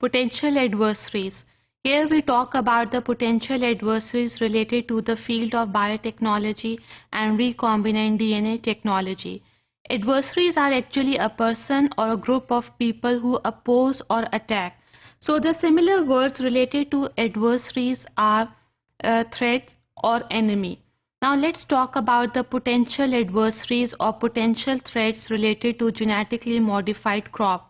Potential adversaries. Here we talk about the potential adversaries related to the field of biotechnology and recombinant DNA technology. Adversaries are actually a person or a group of people who oppose or attack. So the similar words related to adversaries are threat or enemy. Now let's talk about the potential adversaries or potential threats related to genetically modified crop.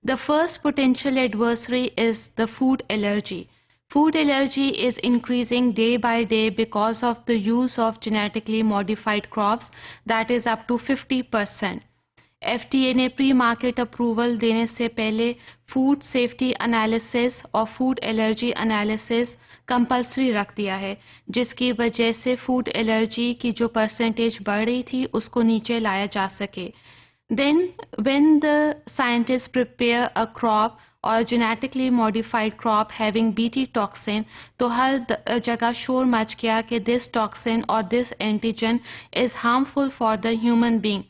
The first potential adversary is the food allergy. Food allergy is increasing day by day because of the use of genetically modified crops, that is up to 50%. FDA ने pre market approval देने से पहले food safety analysis और food allergy analysis compulsory रख दिया है, जिसकी वजह से फूड एलर्जी की जो परसेंटेज बढ़ रही थी उसको नीचे लाया जा सके. Then when the scientists prepare a crop or a genetically modified crop having Bt toxin, तो हर जगह शोर मच गया कि this toxin or this antigen is harmful for the human being.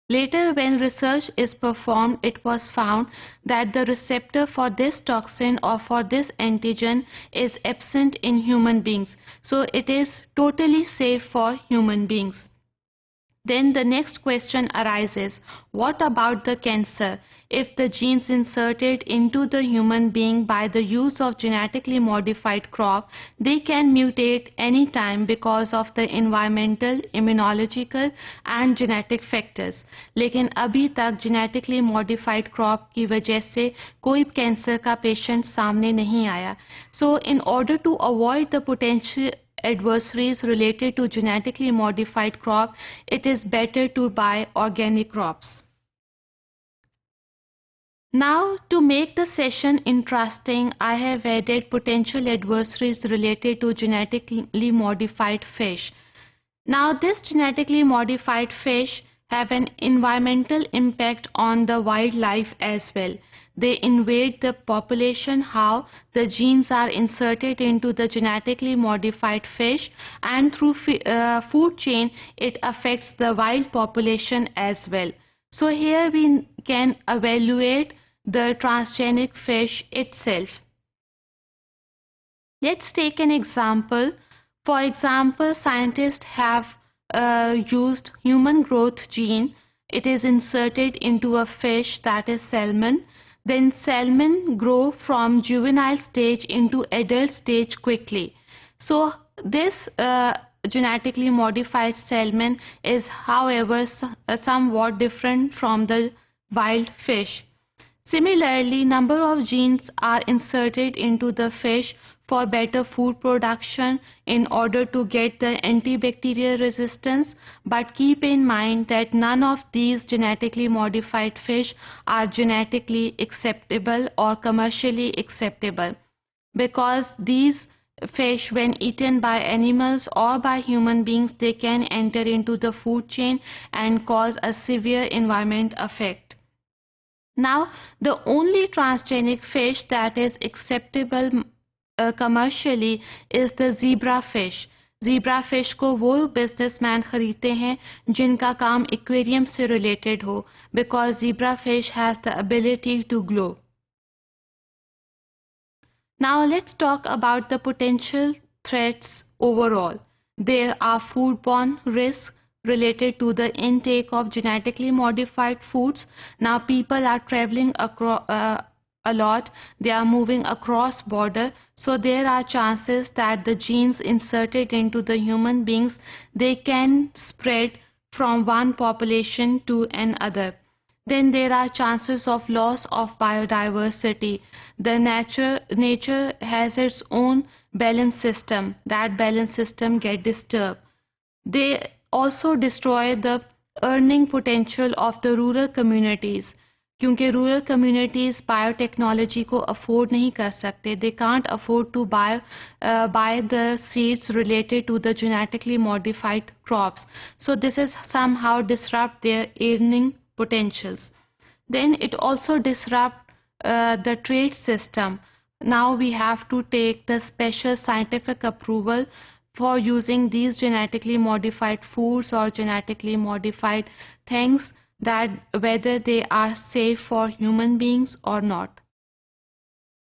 Later, when research is performed, it was found that the receptor for this toxin or for this antigen is absent in human beings. So it is totally safe for human beings. Then the next question arises, what about the cancer? If the genes inserted into the human being by the use of genetically modified crop, they can mutate any time because of the environmental, immunological and genetic factors. लेकिन अभी तक genetically modified crop की वजह से कोई cancer का patient सामने नहीं आया. So in order to avoid the potential adversaries related to genetically modified crop, it is better to buy organic crops. Now, to make the session interesting, I have added potential adversaries related to genetically modified fish. Now, this genetically modified fish have an environmental impact on the wildlife as well. They invade the population, how the genes are inserted into the genetically modified fish, and through food chain it affects the wild population as well. So here we can evaluate the transgenic fish itself. Let's take an example. For example, scientists have used human growth gene. It is inserted into a fish, that is salmon. Then salmon grow from juvenile stage into adult stage quickly. So this genetically modified salmon is, however, somewhat different from the wild fish. Similarly, number of genes are inserted into the fish for better food production in order to get the antibacterial resistance, but keep in mind that none of these genetically modified fish are genetically acceptable or commercially acceptable, because these fish, when eaten by animals or by human beings, they can enter into the food chain and cause a severe environment effect. Now, the only transgenic fish that is acceptable commercially is the zebra fish. Zebra fish को वो businessman खरीदते हैं जिनका काम aquarium से related हो, because zebra fish has the ability to glow. Now let's talk about the potential threats overall. There are foodborne risks related to the intake of genetically modified foods. Now people are traveling across a lot, they are moving across border, so there are chances that the genes inserted into the human beings, they can spread from one population to another. Then there are chances of loss of biodiversity. The nature has its own balance system. That balance system get disturbed. They also destroy the earning potential of the rural communities. क्योंकि rural communities biotechnology को afford नहीं कर सकते, they can't afford to buy the seeds related to the genetically modified crops. So this is somehow disrupt their earning potentials. Then it also disrupt the trade system. Now we have to take the special scientific approval for using these genetically modified foods or genetically modified things, that whether they are safe for human beings or not.